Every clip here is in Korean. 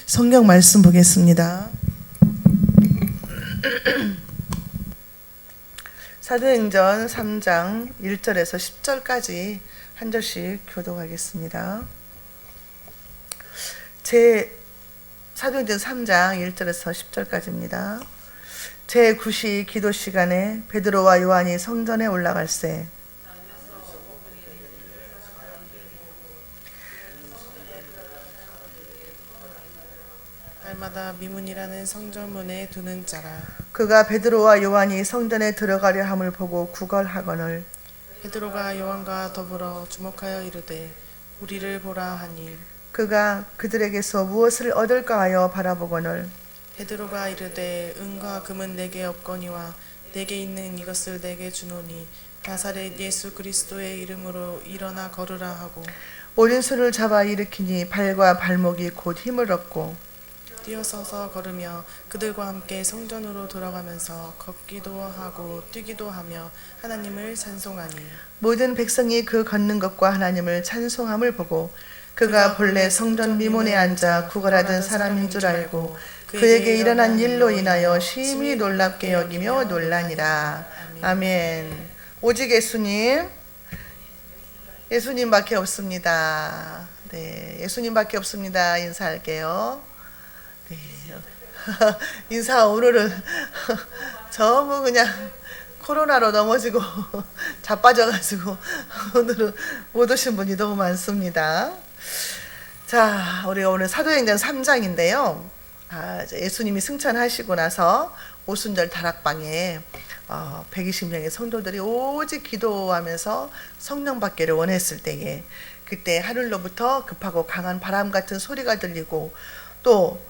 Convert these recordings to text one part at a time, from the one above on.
성경 말씀 보겠습니다. 사도행전 3장 1절에서 10절까지 한 절씩 교독하겠습니다. 사도행전 3장 1절에서 10절까지입니다. 제9시 기도 시간에 베드로와 요한이 성전에 올라갈새 날마다 미문이라는 성전문에 두는 자라. 그가 베드로와 요한이 성전에 들어가려 함을 보고 구걸하거늘 베드로가 요한과 더불어 주목하여 이르되 우리를 보라 하니 그가 그들에게서 무엇을 얻을까 하여 바라보거늘 베드로가 이르되 은과 금은 내게 없거니와 내게 있는 이것을 내게 주노니 나사렛 예수 그리스도의 이름으로 일어나 걸으라 하고 오른손을 잡아 일으키니 발과 발목이 곧 힘을 얻고 뛰어서서 걸으며 그들과 함께 성전으로 돌아가면서 걷기도 하고 뛰기도 하며 하나님을 찬송하니 모든 백성이 그 걷는 것과 하나님을 찬송함을 보고 그가 본래 성전 미문에 앉아 구걸하던 사람인 줄 알고 그에게 일어난 일로 인하여 심히 놀랍게 여기며 놀라니라. 아멘. 오직 예수님밖에 없습니다. 네, 예수님밖에 없습니다. 인사할게요. 네. 인사 오늘은 전부 그냥 코로나로 넘어지고 자빠져가지고 오늘은 못 오신 분이 너무 많습니다. 자, 우리가 오늘 사도행전 3장인데요. 예수님이 승천하시고 나서 오순절 다락방에 120명의 성도들이 오직 기도하면서 성령 받기를 원했을 때에 그때 하늘로부터 급하고 강한 바람 같은 소리가 들리고 또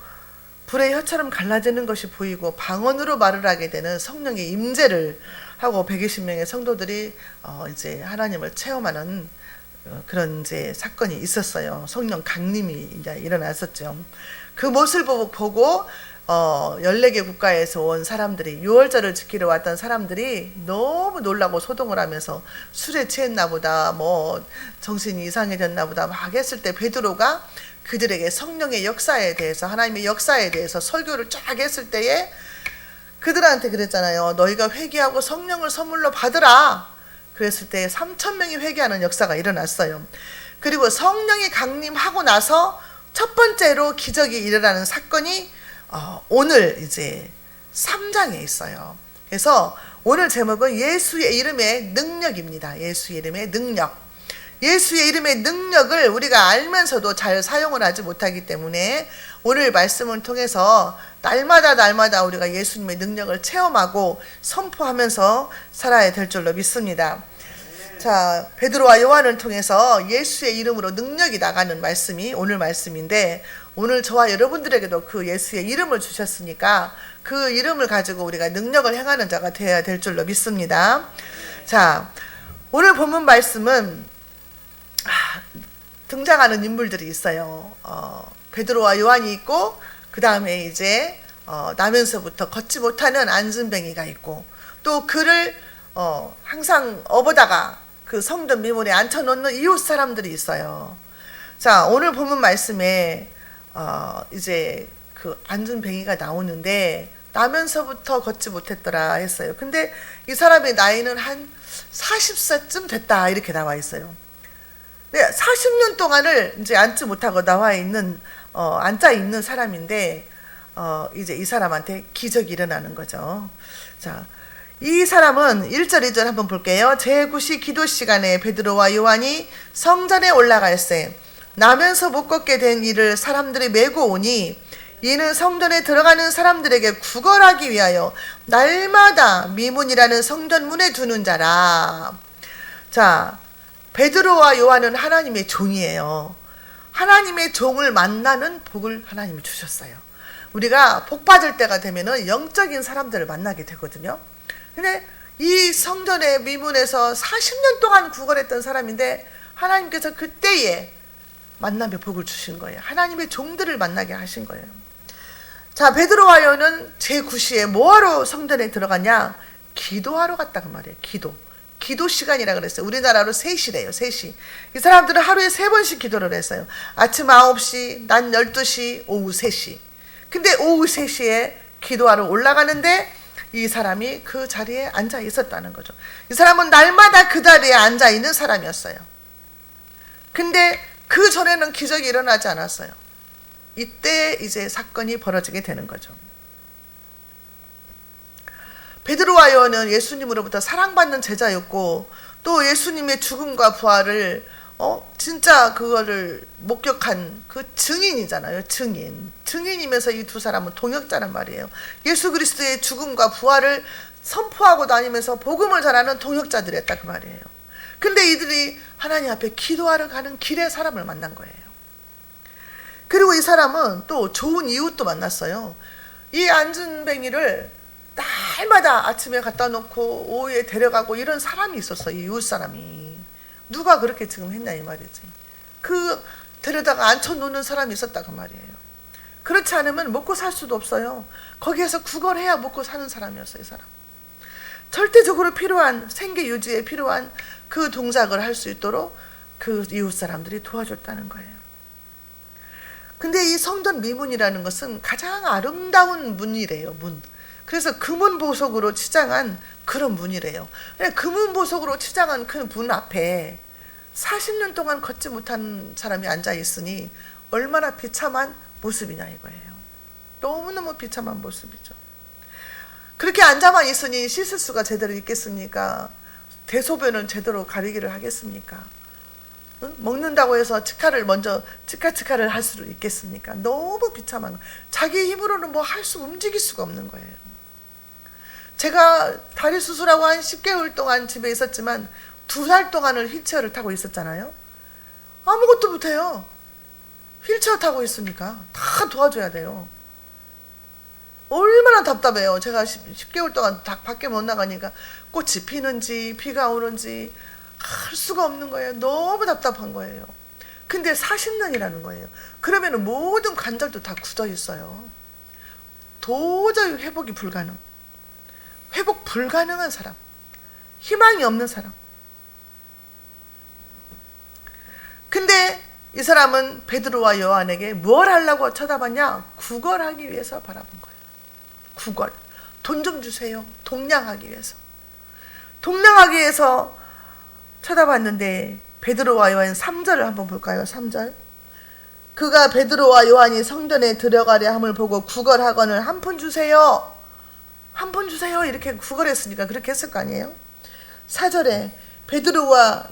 불의 혀처럼 갈라지는 것이 보이고 방언으로 말을 하게 되는 성령의 임재를 하고 120명의 성도들이 이제 하나님을 체험하는 그런 이제 사건이 있었어요. 성령 강림이 이제 일어났었죠. 그 모습을 보고 14개 국가에서 온 사람들이 6월절을 지키러 왔던 사람들이 너무 놀라고 소동을 하면서 술에 취했나 보다 뭐 정신이 이상해졌나 보다 막 했을 때 베드로가 그들에게 성령의 역사에 대해서 하나님의 역사에 대해서 설교를 쫙 했을 때에 그들한테 그랬잖아요. 너희가 회개하고 성령을 선물로 받으라. 그랬을 때 3,000명이 회개하는 역사가 일어났어요. 그리고 성령이 강림하고 나서 첫 번째로 기적이 일어나는 사건이 오늘 이제 3장에 있어요. 그래서 오늘 제목은 예수의 이름의 능력입니다. 예수의 이름의 능력. 예수의 이름의 능력을 우리가 알면서도 잘 사용을 하지 못하기 때문에 오늘 말씀을 통해서 날마다 우리가 예수님의 능력을 체험하고 선포하면서 살아야 될 줄로 믿습니다. 자, 베드로와 요한을 통해서 예수의 이름으로 능력이 나가는 말씀이 오늘 말씀인데 오늘 저와 여러분들에게도 그 예수의 이름을 주셨으니까 그 이름을 가지고 우리가 능력을 행하는 자가 되어야 될 줄로 믿습니다. 자, 오늘 본문 말씀은 등장하는 인물들이 있어요. 베드로와 요한이 있고 그 다음에 이제 나면서부터 걷지 못하는 안진뱅이가 있고 또 그를 항상 업어다가 그 성전 미문에 앉혀놓는 이웃 사람들이 있어요. 자, 오늘 본문 말씀에 이제 그 안진뱅이가 나오는데 나면서부터 걷지 못했더라 했어요. 근데 이 사람의 나이는 한 40세쯤 됐다 이렇게 나와 있어요. 40년 동안을 이제 앉지 못하고 앉아 있는 사람인데, 이제 이 사람한테 기적이 일어나는 거죠. 자, 이 사람은 1절, 2절 한번 볼게요. 제9시 기도 시간에 베드로와 요한이 성전에 올라갈새 나면서 못 걷게 된 이를 사람들이 메고 오니 이는 성전에 들어가는 사람들에게 구걸하기 위하여 날마다 미문이라는 성전 문에 두는 자라. 자, 베드로와 요한은 하나님의 종이에요. 하나님의 종을 만나는 복을 하나님이 주셨어요. 우리가 복 받을 때가 되면은 영적인 사람들을 만나게 되거든요. 근데 이 성전의 미문에서 40년 동안 구걸했던 사람인데 하나님께서 그때에 만남의 복을 주신 거예요. 하나님의 종들을 만나게 하신 거예요. 자, 베드로와 요한은 제9시에 뭐하러 성전에 들어가냐? 기도하러 갔다 그 말이에요. 기도 시간이라 그랬어요. 우리나라로 3시래요. 3시. 이 사람들은 하루에 3번씩 기도를 했어요. 아침 9시, 낮 12시, 오후 3시. 근데 오후 3시에 기도하러 올라가는데 이 사람이 그 자리에 앉아 있었다는 거죠. 이 사람은 날마다 그 자리에 앉아 있는 사람이었어요. 근데 그 전에는 기적이 일어나지 않았어요. 이때 이제 사건이 벌어지게 되는 거죠. 베드로와 요한은 예수님으로부터 사랑받는 제자였고 또 예수님의 죽음과 부활을 진짜 그거를 목격한 그 증인이잖아요. 증인이면서 이 두 사람은 동역자란 말이에요. 예수 그리스도의 죽음과 부활을 선포하고 다니면서 복음을 전하는 동역자들이었다 그 말이에요. 근데 이들이 하나님 앞에 기도하러 가는 길에 사람을 만난 거예요. 그리고 이 사람은 또 좋은 이웃도 만났어요. 이 안진뱅이를 날마다 아침에 갖다 놓고 오후에 데려가고 이런 사람이 있었어. 이 이웃 사람이. 누가 그렇게 지금 했냐 이 말이지. 그 데려다가 앉혀놓는 사람이 있었다 그 말이에요. 그렇지 않으면 먹고 살 수도 없어요. 거기에서 구걸해야 먹고 사는 사람이었어요. 이 사람. 절대적으로 필요한 생계 유지에 필요한 그 동작을 할 수 있도록 그 이웃 사람들이 도와줬다는 거예요. 근데 이 성전 미문이라는 것은 가장 아름다운 문이래요. 문. 그래서 금은 보석으로 치장한 그런 문이래요. 금은 보석으로 치장한 그 문 앞에 40년 동안 걷지 못한 사람이 앉아 있으니 얼마나 비참한 모습이냐 이거예요. 너무너무 비참한 모습이죠. 그렇게 앉아만 있으니 씻을 수가 제대로 있겠습니까? 대소변을 제대로 가리기를 하겠습니까? 응? 먹는다고 해서 치카를 할 수 있겠습니까? 너무 비참한, 자기 힘으로는 뭐 움직일 수가 없는 거예요. 제가 다리 수술하고 한 10개월 동안 집에 있었지만 2달 동안을 휠체어를 타고 있었잖아요. 아무것도 못해요. 휠체어 타고 있으니까 다 도와줘야 돼요. 얼마나 답답해요. 제가 10개월 동안 밖에 못 나가니까 꽃이 피는지 비가 오는지 할 수가 없는 거예요. 너무 답답한 거예요. 근데 40년이라는 거예요. 그러면 모든 관절도 다 굳어 있어요. 도저히 회복 불가능한 사람, 희망이 없는 사람. 근데 이 사람은 베드로와 요한에게 뭘 하려고 쳐다봤냐? 구걸하기 위해서 바라본 거예요. 구걸. 돈 좀 주세요. 동냥하기 위해서 쳐다봤는데 베드로와 요한 3절을 한번 볼까요? 3절. 그가 베드로와 요한이 성전에 들어가려 함을 보고 구걸하거늘 한 푼 주세요. 이렇게 구걸했으니까 그렇게 했을 거 아니에요? 4절에 베드로가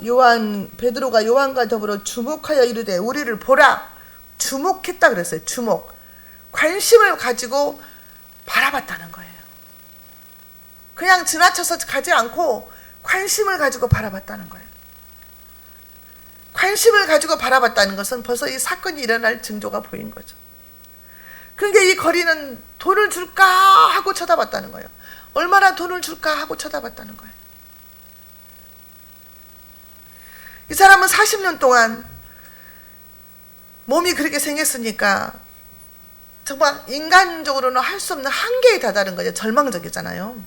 요한과 더불어 주목하여 이르되 우리를 보라. 주목했다 그랬어요. 주목. 관심을 가지고 바라봤다는 거예요. 그냥 지나쳐서 가지 않고 관심을 가지고 바라봤다는 거예요. 관심을 가지고 바라봤다는 것은 벌써 이 사건이 일어날 징조가 보인 거죠. 그러니까 이 거리는 돈을 줄까 하고 쳐다봤다는 거예요. 얼마나 돈을 줄까 하고 쳐다봤다는 거예요. 이 사람은 40년 동안 몸이 그렇게 생겼으니까 정말 인간적으로는 할 수 없는 한계에 다다른 거죠. 절망적이잖아요.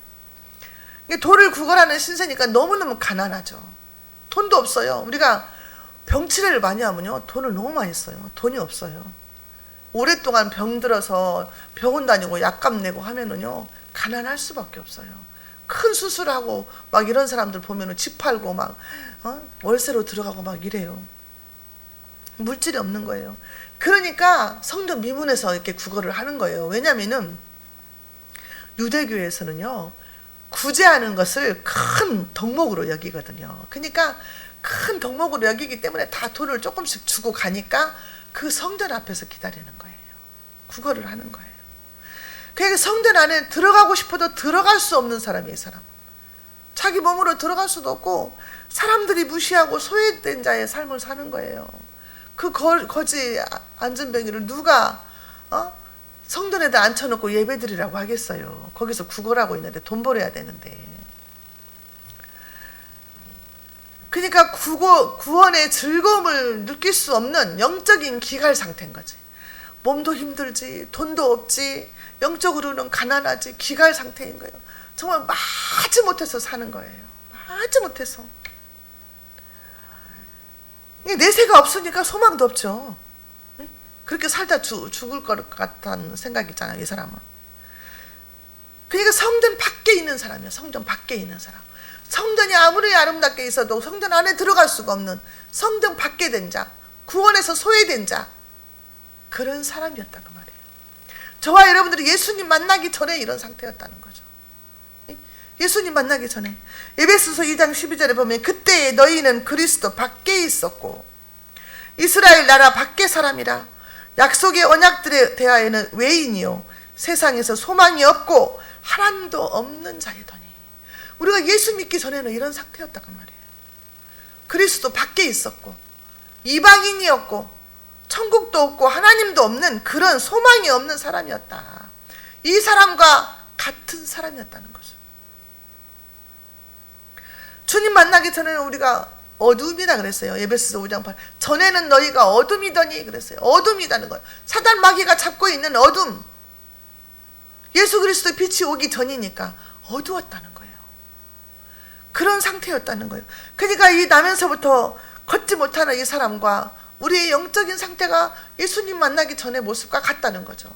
돌을 구걸하는 신세니까 너무너무 가난하죠. 돈도 없어요. 우리가 병치레를 많이 하면요, 돈을 너무 많이 써요. 돈이 없어요. 오랫동안 병들어서 병원 다니고 약값 내고 하면은요, 가난할 수밖에 없어요. 큰 수술하고 막 이런 사람들 보면은 집 팔고 막 월세로 들어가고 막 이래요. 물질이 없는 거예요. 그러니까 성전 미문에서 이렇게 구걸을 하는 거예요. 왜냐면은 유대교에서는요, 구제하는 것을 큰 덕목으로 여기거든요. 그러니까 큰 덕목으로 여기기 때문에 다 돈을 조금씩 주고 가니까 그 성전 앞에서 기다리는 거예요. 구걸을 하는 거예요. 그러니까 성전 안에 들어가고 싶어도 들어갈 수 없는 사람이에요. 이 사람. 자기 몸으로 들어갈 수도 없고 사람들이 무시하고 소외된 자의 삶을 사는 거예요. 그 거지 안진뱅이를 누가 성전에다 앉혀놓고 예배드리라고 하겠어요. 거기서 구걸하고 있는데 돈 벌어야 되는데. 그러니까 구원의 즐거움을 느낄 수 없는 영적인 기갈 상태인 거지. 몸도 힘들지, 돈도 없지, 영적으로는 가난하지, 기갈 상태인 거예요. 정말 마지 못해서 사는 거예요. 하지 못해서 내세가 없으니까 소망도 없죠. 그렇게 살다 죽을 것 같다는 생각이 있잖아요, 이 사람은. 그러니까 성전 밖에 있는 사람이에요. 성전 밖에 있는 사람. 성전이 아무리 아름답게 있어도 성전 안에 들어갈 수가 없는 성전 밖에 된 자, 구원에서 소외된 자, 그런 사람이었다고 말이에요. 저와 여러분들이 예수님 만나기 전에 이런 상태였다는 거죠. 예수님 만나기 전에. 에베소서 2장 12절에 보면 그때 너희는 그리스도 밖에 있었고 이스라엘 나라 밖의 사람이라 약속의 언약들에 대하여는 외인이요 세상에서 소망이 없고 하나님도 없는 자이더니. 우리가 예수 믿기 전에는 이런 상태였다고 말이에요. 그리스도 밖에 있었고 이방인이었고 천국도 없고 하나님도 없는 그런 소망이 없는 사람이었다. 이 사람과 같은 사람이었다는 거죠. 주님 만나기 전에는 우리가 어둠이다 그랬어요. 에베소서 5장 8. 전에는 너희가 어둠이더니 그랬어요. 어둠이라는 거예요. 사단 마귀가 잡고 있는 어둠. 예수 그리스도의 빛이 오기 전이니까 어두웠다는 거예요. 그런 상태였다는 거예요. 그러니까 이 나면서부터 걷지 못하는 이 사람과 우리의 영적인 상태가 예수님 만나기 전의 모습과 같다는 거죠.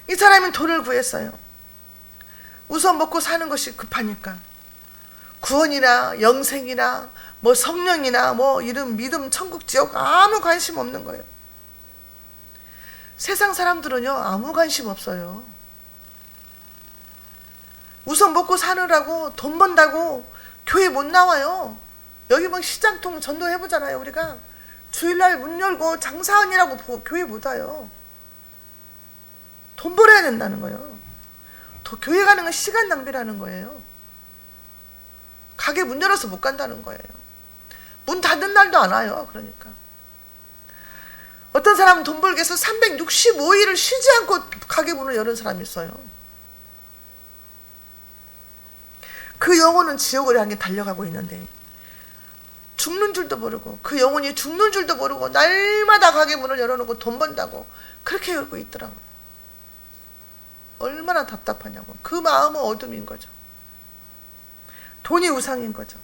이 사람은 돈을 구했어요. 우선 먹고 사는 것이 급하니까. 구원이나 영생이나 뭐 성령이나 뭐 이런 믿음 천국 지옥 아무 관심 없는 거예요. 세상 사람들은요 아무 관심 없어요. 우선 먹고 사느라고 돈 번다고 교회 못 나와요. 여기 뭐 시장통 전도해보잖아요. 우리가 주일날 문 열고 장사하느라고 교회 못 와요. 돈 벌어야 된다는 거예요. 교회 가는 건 시간 낭비라는 거예요. 가게 문 열어서 못 간다는 거예요. 문 닫는 날도 안 와요. 그러니까 어떤 사람은 돈 벌기 위해서 365일을 쉬지 않고 가게 문을 여는 사람이 있어요. 그 영혼은 지옥을 향해 달려가고 있는데 죽는 줄도 모르고 그 영혼이 죽는 줄도 모르고 날마다 가게 문을 열어놓고 돈 번다고 그렇게 열고 있더라고. 얼마나 답답하냐고. 그 마음은 어둠인 거죠. 돈이 우상인 거죠.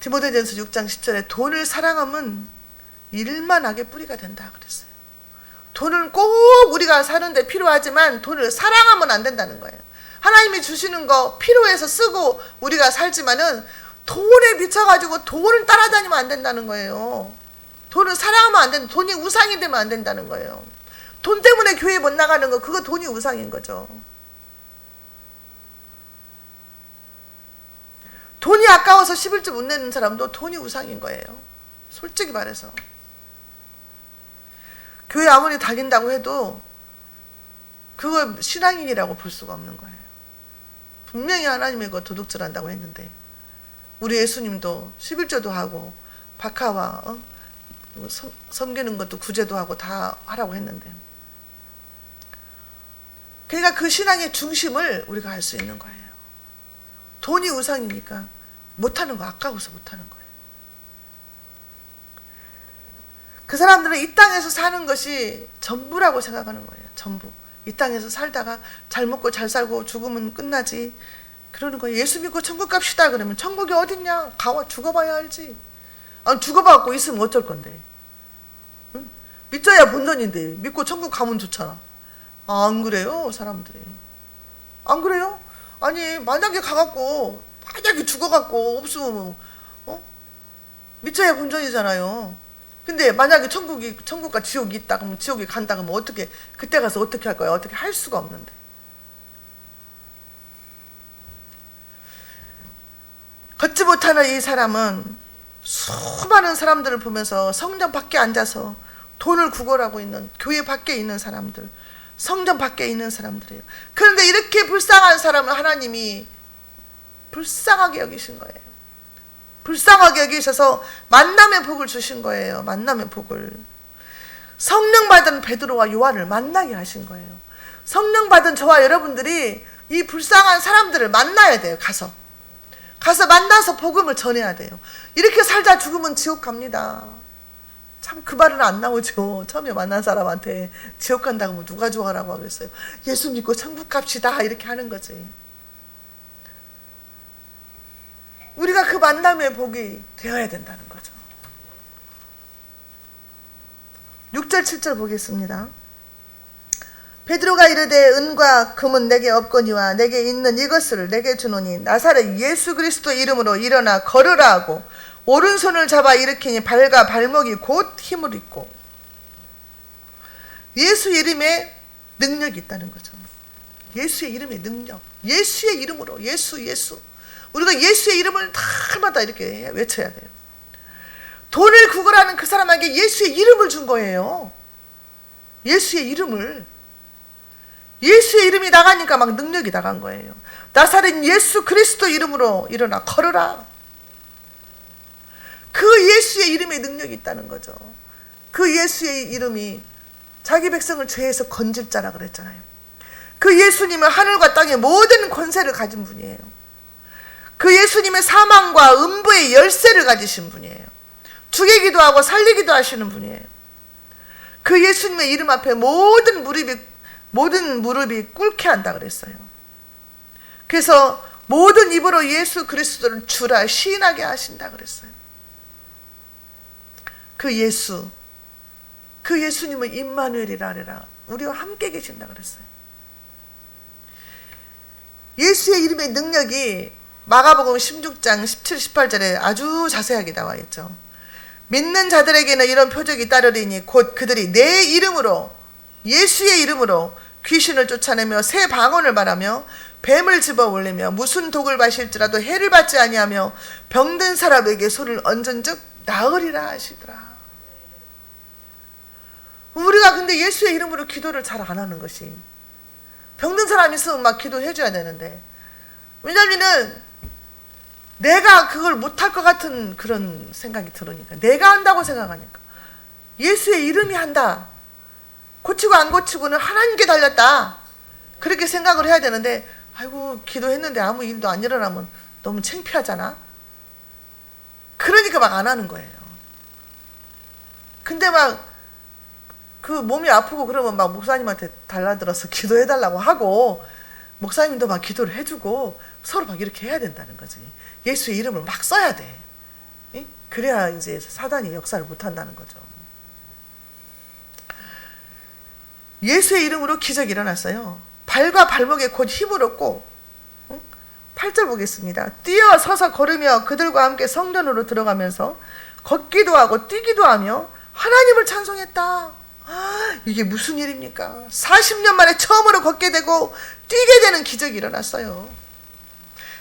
디모데전서 6장 10절에 돈을 사랑하면 일만 악의 뿌리가 된다 그랬어요. 돈은 꼭 우리가 사는데 필요하지만 돈을 사랑하면 안 된다는 거예요. 하나님이 주시는 거 필요해서 쓰고 우리가 살지만은 돈에 미쳐가지고 돈을 따라다니면 안 된다는 거예요. 돈을 사랑하면 안 된다. 돈이 우상이 되면 안 된다는 거예요. 돈 때문에 교회 못 나가는 거 그거 돈이 우상인 거죠. 돈이 아까워서 11조 못 내는 사람도 돈이 우상인 거예요. 솔직히 말해서. 교회 아무리 다닌다고 해도 그거 신앙인이라고 볼 수가 없는 거예요. 분명히 하나님이 그거 도둑질한다고 했는데 우리 예수님도 11조도 하고 박하와 섬기는 것도 구제도 하고 다 하라고 했는데 그러니까 그 신앙의 중심을 우리가 알 수 있는 거예요. 돈이 우상이니까 못하는 거 아까워서 못하는 거예요. 그 사람들은 이 땅에서 사는 것이 전부라고 생각하는 거예요. 전부. 이 땅에서 살다가 잘 먹고 잘 살고 죽으면 끝나지 그러는 거예요. 예수 믿고 천국 갑시다 그러면 천국이 어딨냐? 가와 죽어봐야 알지. 아니 죽어봐갖고 있으면 어쩔 건데. 응? 믿자야 본전인데 믿고 천국 가면 좋잖아. 안 그래요 사람들이. 안 그래요? 아니 만약에 가갖고 만약에 죽어갖고 없으면 믿자야 본전이잖아요. 근데 만약에 천국과 지옥이 있다 그러면 지옥에 간다 그러면 어떻게 그때 가서 어떻게 할 거야? 어떻게 할 수가 없는데. 걷지 못하는 이 사람은 수많은 사람들을 보면서 성전 밖에 앉아서 돈을 구걸하고 있는 교회 밖에 있는 사람들, 성전 밖에 있는 사람들이에요. 그런데 이렇게 불쌍한 사람을 하나님이 불쌍하게 여기신 거예요. 불쌍하게 여기셔서 만남의 복을 주신 거예요. 만남의 복을. 성령 받은 베드로와 요한을 만나게 하신 거예요. 성령 받은 저와 여러분들이 이 불쌍한 사람들을 만나야 돼요. 가서 만나서 복음을 전해야 돼요. 이렇게 살다 죽으면 지옥 갑니다. 참 그 말은 안 나오죠. 처음에 만난 사람한테 지옥 간다고 하면 누가 좋아하라고 하겠어요. 예수 믿고 천국 갑시다 이렇게 하는 거지. 우리가 그 만남의 복이 되어야 된다는 거죠. 6절 7절 보겠습니다. 베드로가 이르되 은과 금은 내게 없거니와 내게 있는 이것을 내게 주노니 나사렛 예수 그리스도 이름으로 일어나 걸으라 하고 오른손을 잡아 일으키니 발과 발목이 곧 힘을 잃고. 예수 이름에 능력이 있다는 거죠. 예수의 이름의 능력. 예수의 이름으로 예수. 우리가 예수의 이름을 날마다 이렇게 외쳐야 돼요. 돈을 구걸하는 그 사람에게 예수의 이름을 준 거예요. 예수의 이름을. 예수의 이름이 나가니까 막 능력이 나간 거예요. 나사렛 예수 그리스도 이름으로 일어나 걸으라. 그 예수의 이름에 능력이 있다는 거죠. 그 예수의 이름이 자기 백성을 죄에서 건질 자라 그랬잖아요. 그 예수님은 하늘과 땅의 모든 권세를 가진 분이에요. 그 예수님은 사망과 음부의 열쇠를 가지신 분이에요. 죽이기도 하고 살리기도 하시는 분이에요. 그 예수님의 이름 앞에 모든 무릎이 꿇게 한다 그랬어요. 그래서 모든 입으로 예수 그리스도를 주라 시인하게 하신다 그랬어요. 그 예수님은 임마누엘이라 하리라. 우리와 함께 계신다 그랬어요. 예수의 이름의 능력이 마가복음 16장 17, 18절에 아주 자세하게 나와 있죠. 믿는 자들에게는 이런 표적이 따르리니 곧 그들이 내 이름으로 예수의 이름으로 귀신을 쫓아내며 새 방언을 말하며 뱀을 집어 올리며 무슨 독을 마실지라도 해를 받지 아니하며 병든 사람에게 손을 얹은즉 나으리라 하시더라. 우리가 근데 예수의 이름으로 기도를 잘 안 하는 것이, 병든 사람 있으면 막 기도해 줘야 되는데, 왜냐면은 내가 그걸 못할 것 같은 그런 생각이 들으니까, 내가 한다고 생각하니까. 예수의 이름이 한다, 고치고 안 고치고는 하나님께 달렸다, 그렇게 생각을 해야 되는데, 아이고 기도했는데 아무 일도 안 일어나면 너무 창피하잖아. 그러니까 막 안 하는 거예요. 근데 막 그 몸이 아프고 그러면 막 목사님한테 달라들어서 기도해달라고 하고, 목사님도 막 기도를 해주고 서로 막 이렇게 해야 된다는 거지. 예수의 이름을 막 써야 돼. 그래야 이제 사단이 역사를 못한다는 거죠. 예수의 이름으로 기적이 일어났어요. 발과 발목에 곧 힘을 얻고. 8절 보겠습니다. 뛰어 서서 걸으며 그들과 함께 성전으로 들어가면서 걷기도 하고 뛰기도 하며 하나님을 찬송했다. 이게 무슨 일입니까? 40년 만에 처음으로 걷게 되고 뛰게 되는 기적이 일어났어요.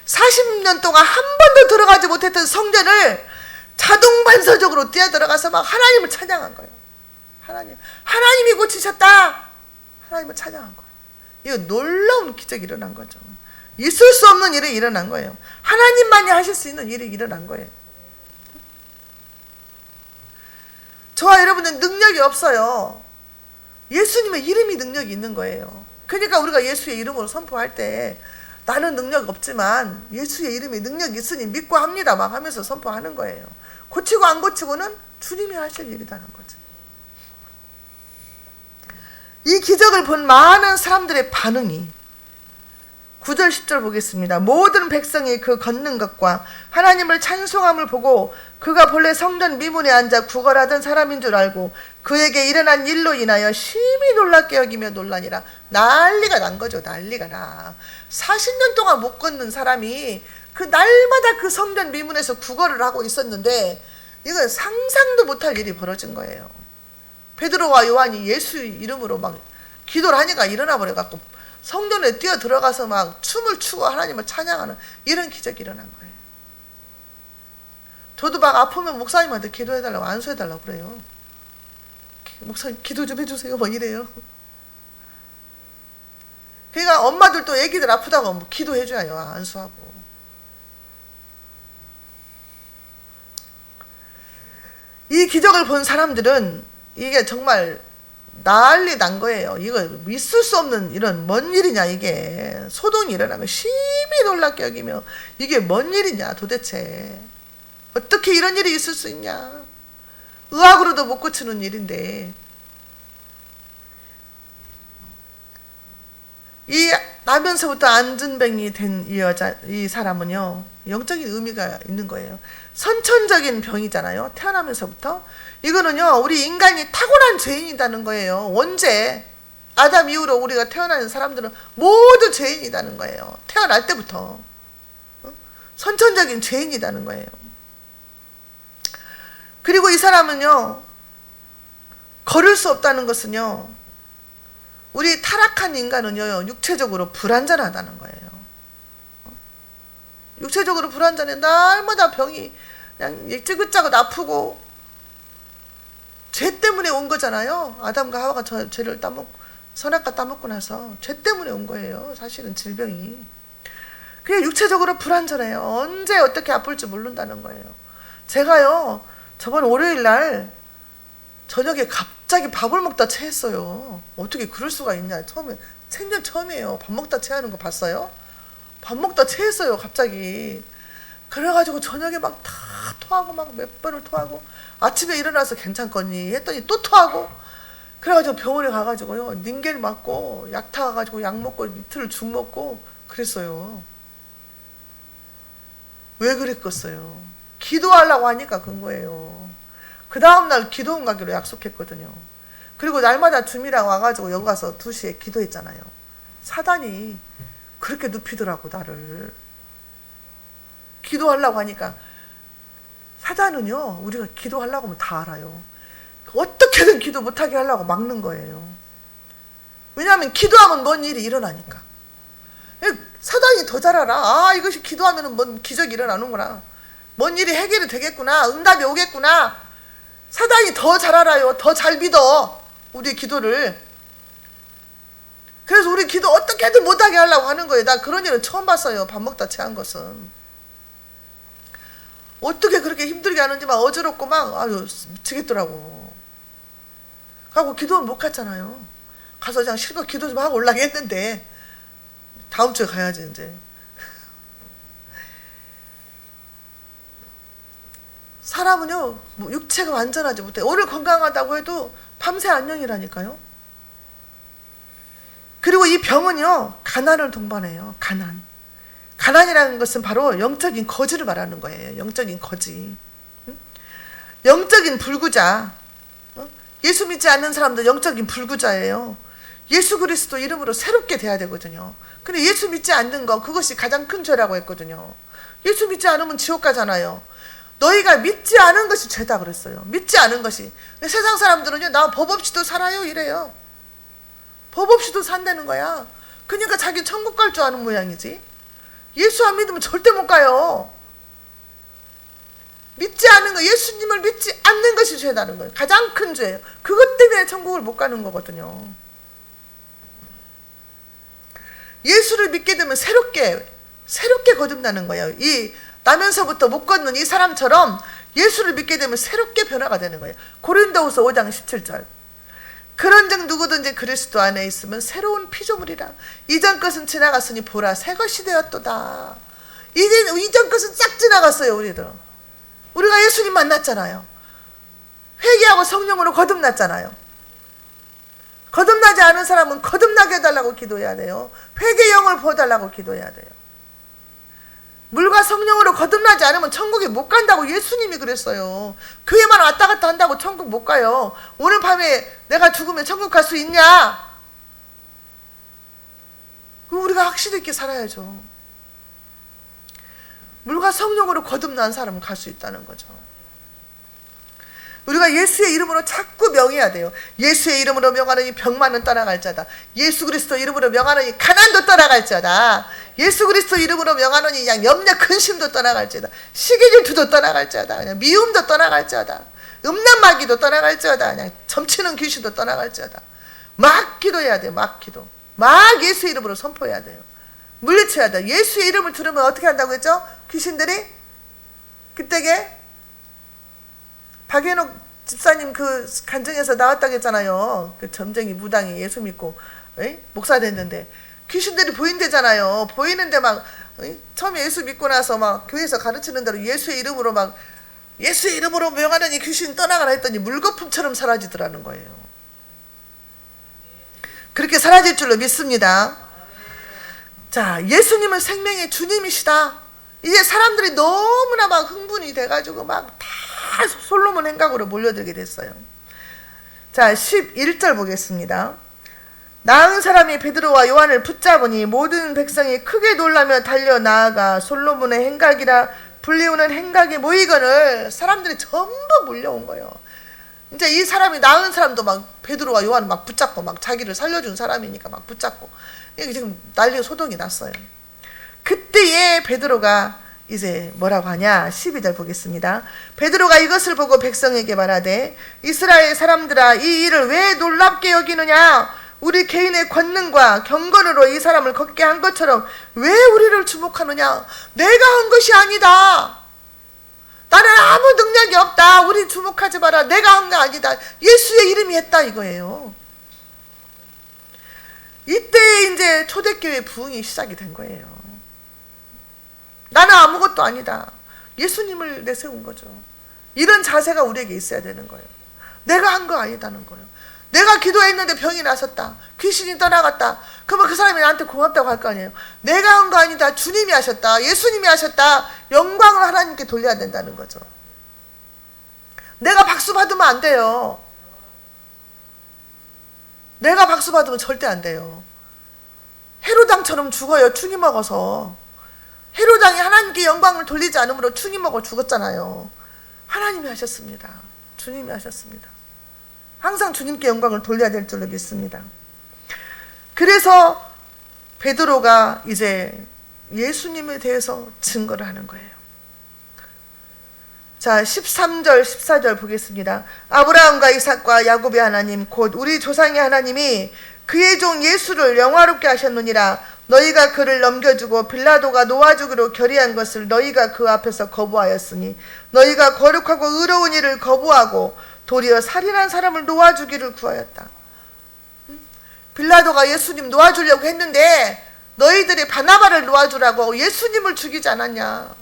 40년 동안 한 번도 들어가지 못했던 성전을 자동 반사적으로 뛰어 들어가서 막 하나님을 찬양한 거예요. 하나님이 고치셨다. 하나님을 찬양한 거예요. 이거 놀라운 기적이 일어난 거죠. 있을 수 없는 일이 일어난 거예요. 하나님만이 하실 수 있는 일이 일어난 거예요. 저와 여러분은 능력이 없어요. 예수님의 이름이 능력이 있는 거예요. 그러니까 우리가 예수의 이름으로 선포할 때, 나는 능력 없지만 예수의 이름에 능력이 있으니 믿고 합니다 막 하면서 선포하는 거예요. 고치고 안 고치고는 주님이 하실 일이라는 거지. 이 기적을 본 많은 사람들의 반응이, 9절 10절 보겠습니다. 모든 백성이 그 걷는 것과 하나님을 찬송함을 보고 그가 본래 성전 미문에 앉아 구걸하던 사람인 줄 알고 그에게 일어난 일로 인하여 심히 놀랍게 여기며 놀라니라. 난리가 난 거죠. 난리가 나. 40년 동안 못 걷는 사람이 그 날마다 그 성전 미문에서 구걸을 하고 있었는데, 이건 상상도 못할 일이 벌어진 거예요. 베드로와 요한이 예수 이름으로 막 기도를 하니까 일어나 버려갖고 성전에 뛰어 들어가서 막 춤을 추고 하나님을 찬양하는 이런 기적이 일어난 거예요. 저도 막 아프면 목사님한테 기도해달라고, 안수해달라고 그래요. 목사님 기도 좀 해주세요 막 이래요. 그러니까 엄마들도 애기들 아프다고 뭐 기도해줘요. 안수하고. 이 기적을 본 사람들은 이게 정말 난리 난 거예요. 이거 있을 수 없는 이런 뭔 일이냐, 이게 소동이 일어나면 심히 놀랍게 여기며 이게 뭔 일이냐 도대체, 어떻게 이런 일이 있을 수 있냐. 의학으로도 못 고치는 일인데, 이 나면서부터 안진병이 된 이 사람은요, 영적인 의미가 있는 거예요. 선천적인 병이잖아요. 태어나면서부터. 이거는요, 우리 인간이 타고난 죄인이라는 거예요. 원죄. 아담 이후로 우리가 태어나는 사람들은 모두 죄인이라는 거예요. 태어날 때부터. 선천적인 죄인이라는 거예요. 그리고 이 사람은요, 걸을 수 없다는 것은요, 우리 타락한 인간은요, 육체적으로 불완전하다는 거예요. 육체적으로 불완전해. 날마다 병이 그냥 찌긋짜긋 아프고, 죄 때문에 온 거잖아요. 아담과 하와가 죄를 선악과 따먹고 나서 죄 때문에 온 거예요. 사실은 질병이. 그냥 육체적으로 불완전해요. 언제 어떻게 아플지 모른다는 거예요. 제가요, 저번 월요일 날 저녁에 갑자기 밥을 먹다 체했어요. 어떻게 그럴 수가 있냐. 생전 처음이에요. 밥 먹다 체하는 거 봤어요? 밥 먹다 체했어요, 갑자기. 그래가지고 저녁에 막 다 토하고, 막 몇 번을 토하고, 아침에 일어나서 괜찮거니 했더니 또 토하고, 그래가지고 병원에 가가지고요, 닌겔 맞고, 약 타가지고 약 먹고, 이틀 죽 먹고, 그랬어요. 왜 그랬겠어요? 기도하려고 하니까 그런 거예요. 그 다음날 기도원 가기로 약속했거든요. 그리고 날마다 주미랑 와가지고 여기 가서 2시에 기도했잖아요. 사단이 그렇게 눕히더라고, 나를. 기도하려고 하니까. 사단은요, 우리가 기도하려고 하면 다 알아요. 어떻게든 기도 못하게 하려고 막는 거예요. 왜냐하면 기도하면 뭔 일이 일어나니까. 사단이 더 잘 알아. 아, 이것이 기도하면 뭔 기적이 일어나는구나. 뭔 일이 해결이 되겠구나. 응답이 오겠구나. 사단이 더 잘 알아요. 더 잘 믿어, 우리 기도를. 그래서 우리 기도 어떻게든 못하게 하려고 하는 거예요. 나 그런 일은 처음 봤어요. 밥 먹다 체한 것은. 어떻게 그렇게 힘들게 하는지 막 어지럽고 막, 아유, 미치겠더라고. 하고 기도는 못 갔잖아요. 가서 그냥 실컷 기도 좀 하고 올라게 했는데, 다음 주에 가야지, 이제. 사람은요, 뭐 육체가 완전하지 못해. 오늘 건강하다고 해도 밤새 안녕이라니까요. 그리고 이 병은요, 가난을 동반해요. 가난이라는 것은 바로 영적인 거지를 말하는 거예요. 영적인 거지. 영적인 불구자. 예수 믿지 않는 사람들 영적인 불구자예요. 예수 그리스도 이름으로 새롭게 돼야 되거든요. 근데 예수 믿지 않는 거, 그것이 가장 큰 죄라고 했거든요. 예수 믿지 않으면 지옥 가잖아요. 너희가 믿지 않은 것이 죄다 그랬어요. 믿지 않은 것이. 세상 사람들은요, 나 법 없이도 살아요 이래요. 법 없이도 산다는 거야. 그러니까 자기 천국 갈 줄 아는 모양이지. 예수 안 믿으면 절대 못 가요. 믿지 않은 거, 예수님을 믿지 않는 것이 죄다는 거예요. 가장 큰 죄예요. 그것 때문에 천국을 못 가는 거거든요. 예수를 믿게 되면 새롭게 거듭나는 거예요. 이 나면서부터 못 걷는 이 사람처럼 예수를 믿게 되면 새롭게 변화가 되는 거예요. 고린도후서 5장 17절. 그런즉 누구든지 그리스도 안에 있으면 새로운 피조물이라. 이전 것은 지나갔으니 보라 새 것이 되었도다. 이제 이전 것은 싹 지나갔어요. 우리가 예수님 만났잖아요. 회개하고 성령으로 거듭났잖아요. 거듭나지 않은 사람은 거듭나게 해달라고 기도해야 돼요. 회개 영을 부어달라고 기도해야 돼요. 물과 성령으로 거듭나지 않으면 천국에 못 간다고 예수님이 그랬어요. 교회만 왔다 갔다 한다고 천국 못 가요. 오늘 밤에 내가 죽으면 천국 갈 수 있냐? 우리가 확실히 있게 살아야죠. 물과 성령으로 거듭난 사람은 갈 수 있다는 거죠. 우리가 예수의 이름으로 자꾸 명해야 돼요. 예수의 이름으로 명하느니 병만은 떠나갈 자다. 예수 그리스도 이름으로 명하느니 가난도 떠나갈 자다. 예수 그리스도 이름으로 명하느니 그냥 염려 근심도 떠나갈 자다. 시기질투도 떠나갈 자다. 그냥 미움도 떠나갈 자다. 음란마귀도 떠나갈 자다. 그냥 점치는 귀신도 떠나갈 자다. 막 기도해야 돼요. 막 기도. 막 예수 이름으로 선포해야 돼요. 물리쳐야 돼요. 예수의 이름을 들으면 어떻게 한다고 했죠? 귀신들이 그때게 박연옥 집사님 그 간증에서 나왔다고 했잖아요. 그 점쟁이 무당이 예수 믿고 목사 됐는데 귀신들이 보인대잖아요. 보이는데 막 처음에 예수 믿고 나서 막 교회에서 가르치는 대로 예수의 이름으로 막 예수의 이름으로 명하느니 귀신 떠나가라 했더니 물거품처럼 사라지더라는 거예요. 그렇게 사라질 줄로 믿습니다. 자, 예수님은 생명의 주님이시다. 이제 사람들이 너무나 막 흥분이 돼가지고 막 다 솔로몬 행각으로 몰려들게 됐어요. 자, 11절 보겠습니다. 나은 사람이 베드로와 요한을 붙잡으니 모든 백성이 크게 놀라며 달려 나아가 솔로몬의 행각이라 불리우는 행각이 모이거늘 사람들이 전부 몰려온 거예요. 이제 이 사람이 나은 사람도 막 베드로와 요한을 막 붙잡고 막 자기를 살려준 사람이니까 막 붙잡고 이게 지금 난리가 소동이 났어요. 그때에 베드로가 이제 뭐라고 하냐, 12절 보겠습니다. 베드로가 이것을 보고 백성에게 말하되 이스라엘 사람들아, 이 일을 왜 놀랍게 여기느냐? 우리 개인의 권능과 경건으로 이 사람을 걷게 한 것처럼 왜 우리를 주목하느냐? 내가 한 것이 아니다. 나는 아무 능력이 없다. 우리 주목하지 마라. 내가 한 게 아니다. 예수의 이름이 했다 이거예요. 이때 이제 초대교회 부흥이 시작이 된 거예요. 나는 아무것도 아니다. 예수님을 내세운 거죠. 이런 자세가 우리에게 있어야 되는 거예요. 내가 한 거 아니다는 거예요. 내가 기도했는데 병이 나섰다. 귀신이 떠나갔다. 그러면 그 사람이 나한테 고맙다고 할 거 아니에요. 내가 한 거 아니다. 주님이 하셨다. 예수님이 하셨다. 영광을 하나님께 돌려야 된다는 거죠. 내가 박수 받으면 안 돼요. 내가 박수 받으면 절대 안 돼요. 헤로당처럼 죽어요. 충이 먹어서. 헤로당이 하나님께 영광을 돌리지 않으므로 충이 먹어 죽었잖아요. 하나님이 하셨습니다. 주님이 하셨습니다. 항상 주님께 영광을 돌려야 될 줄로 믿습니다. 그래서 베드로가 이제 예수님에 대해서 증거를 하는 거예요. 자, 13절 14절 보겠습니다. 아브라함과 이삭과 야곱의 하나님 곧 우리 조상의 하나님이 그의 종 예수를 영화롭게 하셨느니라. 너희가 그를 넘겨주고 빌라도가 놓아주기로 결의한 것을 너희가 그 앞에서 거부하였으니 너희가 거룩하고 의로운 일을 거부하고 도리어 살인한 사람을 놓아주기를 구하였다. 빌라도가 예수님 놓아주려고 했는데 너희들이 바나바를 놓아주라고 예수님을 죽이지 않았냐.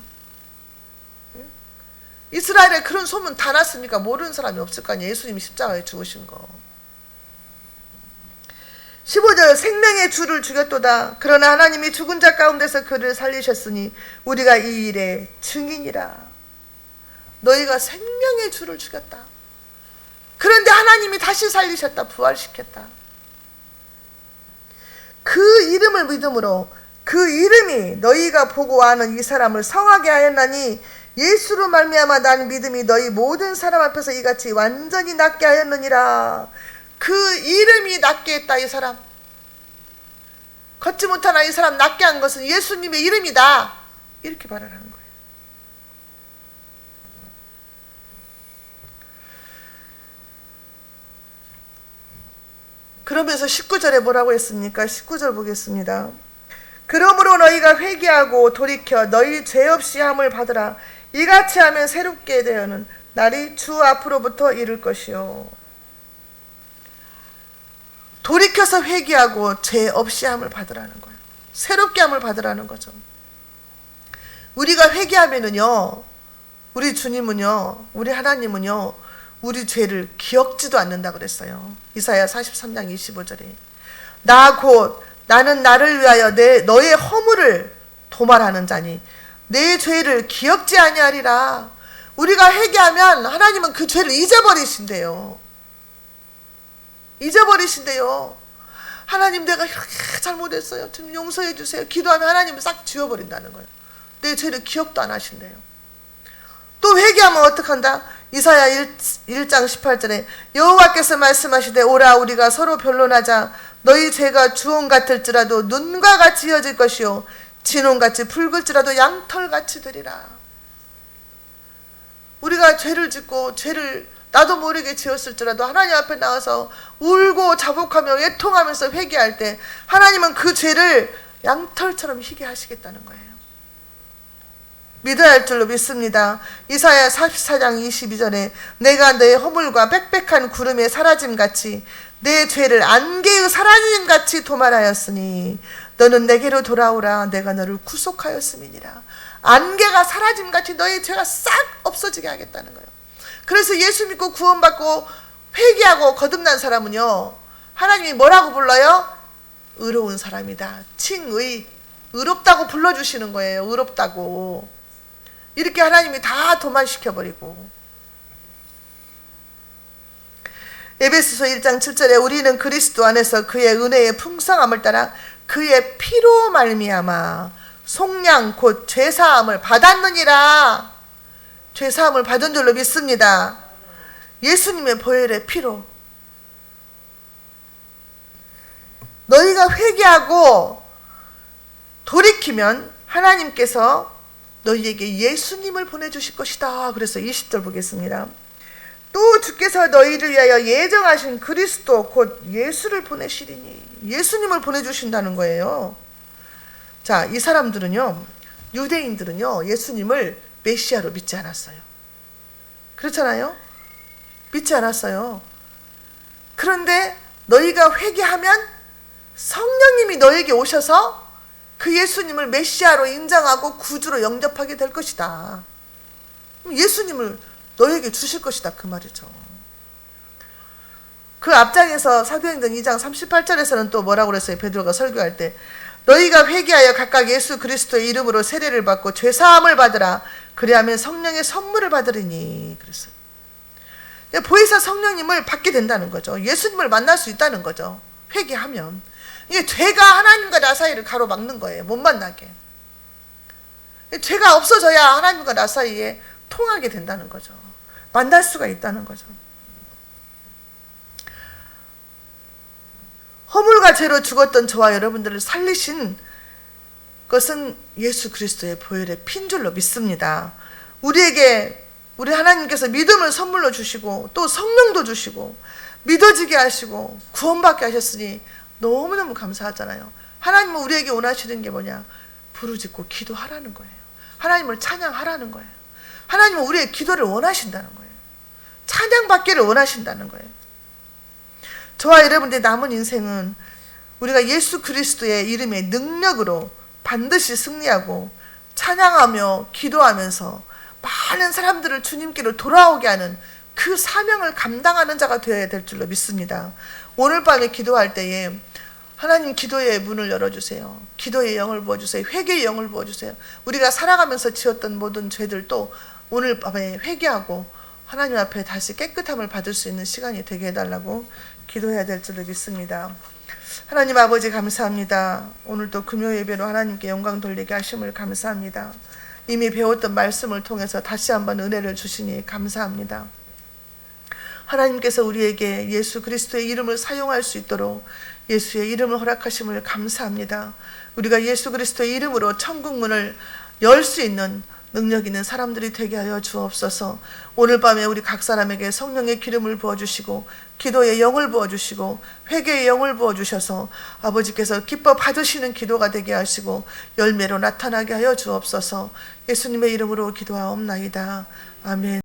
이스라엘에 그런 소문 다 났으니까 모르는 사람이 없을 거 아니에요. 예수님이 십자가에 죽으신 거. 15절 생명의 주를 죽였도다. 그러나 하나님이 죽은 자 가운데서 그를 살리셨으니 우리가 이 일의 증인이라. 너희가 생명의 주를 죽였다. 그런데 하나님이 다시 살리셨다. 부활시켰다. 그 이름을 믿음으로 그 이름이 너희가 보고 아는 이 사람을 성하게 하였나니 예수로 말미암아 난 믿음이 너희 모든 사람 앞에서 이같이 완전히 낫게 하였느니라. 그 이름이 낫게 했다. 이 사람 걷지 못하나 이 사람 낫게 한 것은 예수님의 이름이다. 이렇게 말을 하는 거예요. 그러면서 19절에 뭐라고 했습니까? 19절 보겠습니다. 그러므로 너희가 회개하고 돌이켜 너희 죄 없이 함을 받으라. 이같이 하면 새롭게 되어는 날이 주 앞으로부터 이를 것이요. 돌이켜서 회개하고 죄 없이 함을 받으라는 거예요. 새롭게 함을 받으라는 거죠. 우리가 회개하면은요, 우리 주님은요, 우리 하나님은요, 우리 죄를 기억지도 않는다 그랬어요. 이사야 43장 25절에 나 곧 나는 나를 위하여 너의 허물을 도말하는 자니 내 죄를 기억지 아니하리라. 우리가 회개하면 하나님은 그 죄를 잊어버리신대요. 잊어버리신대요. 하나님 내가 이렇게 잘못했어요. 좀 용서해 주세요. 기도하면 하나님은 싹 지워버린다는 거예요. 내 죄를 기억도 안 하신대요. 또 회개하면 어떡한다? 이사야 1장 18절에 여호와께서 말씀하시되 오라 우리가 서로 변론하자. 너희 죄가 주홍 같을지라도 눈과 같이 이어질 것이요 진홍같이 붉을지라도 양털같이 되리라. 우리가 죄를 짓고 죄를 나도 모르게 지었을지라도 하나님 앞에 나와서 울고 자복하며 애통하면서 회개할 때 하나님은 그 죄를 양털처럼 희게 하시겠다는 거예요. 믿어야 할 줄로 믿습니다. 이사야 44장 22절에 내가 내 허물과 빽빽한 구름의 사라짐같이 내 죄를 안개의 사라짐같이 도말하였으니 너는 내게로 돌아오라. 내가 너를 구속하였음이니라. 안개가 사라짐같이 너의 죄가 싹 없어지게 하겠다는 거예요. 그래서 예수 믿고 구원받고 회개하고 거듭난 사람은요, 하나님이 뭐라고 불러요? 의로운 사람이다. 칭의, 의롭다고 불러주시는 거예요. 의롭다고. 이렇게 하나님이 다 도만시켜버리고. 에베소서 1장 7절에 우리는 그리스도 안에서 그의 은혜의 풍성함을 따라 그의 피로 말미암아 속량 곧 죄사함을 받았느니라. 죄사함을 받은 줄로 믿습니다. 예수님의 보혈의 피로. 너희가 회개하고 돌이키면 하나님께서 너희에게 예수님을 보내주실 것이다. 그래서 20절 보겠습니다. 또 주께서 너희를 위하여 예정하신 그리스도 곧 예수를 보내시리니. 예수님을 보내주신다는 거예요. 자, 이 사람들은요, 유대인들은요, 예수님을 메시아로 믿지 않았어요. 그렇잖아요? 믿지 않았어요. 그런데 너희가 회개하면 성령님이 너에게 오셔서 그 예수님을 메시아로 인정하고 구주로 영접하게 될 것이다. 예수님을 너에게 주실 것이다, 그 말이죠. 그 앞장에서 사도행전 2장 38절에서는 또 뭐라고 그랬어요? 베드로가 설교할 때 너희가 회개하여 각각 예수 그리스도의 이름으로 세례를 받고 죄사함을 받으라. 그리하면 성령의 선물을 받으리니. 그랬어요. 보혜사 성령님을 받게 된다는 거죠. 예수님을 만날 수 있다는 거죠. 회개하면. 이게 죄가 하나님과 나 사이를 가로막는 거예요. 못 만나게. 죄가 없어져야 하나님과 나 사이에 통하게 된다는 거죠. 만날 수가 있다는 거죠. 허물과 죄로 죽었던 저와 여러분들을 살리신 것은 예수 그리스도의 보혈의 핀 줄로 믿습니다. 우리에게 우리 하나님께서 믿음을 선물로 주시고 또 성령도 주시고 믿어지게 하시고 구원받게 하셨으니 너무너무 감사하잖아요. 하나님은 우리에게 원하시는 게 뭐냐? 부르짖고 기도하라는 거예요. 하나님을 찬양하라는 거예요. 하나님은 우리의 기도를 원하신다는 거예요. 찬양받기를 원하신다는 거예요. 저와 여러분들의 남은 인생은 우리가 예수 그리스도의 이름의 능력으로 반드시 승리하고 찬양하며 기도하면서 많은 사람들을 주님께로 돌아오게 하는 그 사명을 감당하는 자가 되어야 될 줄로 믿습니다. 오늘 밤에 기도할 때에 하나님 기도의 문을 열어주세요. 기도의 영을 부어주세요. 회개의 영을 부어주세요. 우리가 살아가면서 지었던 모든 죄들도 오늘 밤에 회개하고 하나님 앞에 다시 깨끗함을 받을 수 있는 시간이 되게 해달라고 기도해야 될 줄로 믿습니다. 하나님 아버지 감사합니다. 오늘도 금요 예배로 하나님께 영광 돌리게 하심을 감사합니다. 이미 배웠던 말씀을 통해서 다시 한번 은혜를 주시니 감사합니다. 하나님께서 우리에게 예수 그리스도의 이름을 사용할 수 있도록 예수의 이름을 허락하심을 감사합니다. 우리가 예수 그리스도의 이름으로 천국 문을 열 수 있는 능력 있는 사람들이 되게 하여 주옵소서. 오늘 밤에 우리 각 사람에게 성령의 기름을 부어주시고 기도의 영을 부어주시고 회개의 영을 부어주셔서 아버지께서 기뻐 받으시는 기도가 되게 하시고 열매로 나타나게 하여 주옵소서. 예수님의 이름으로 기도하옵나이다. 아멘.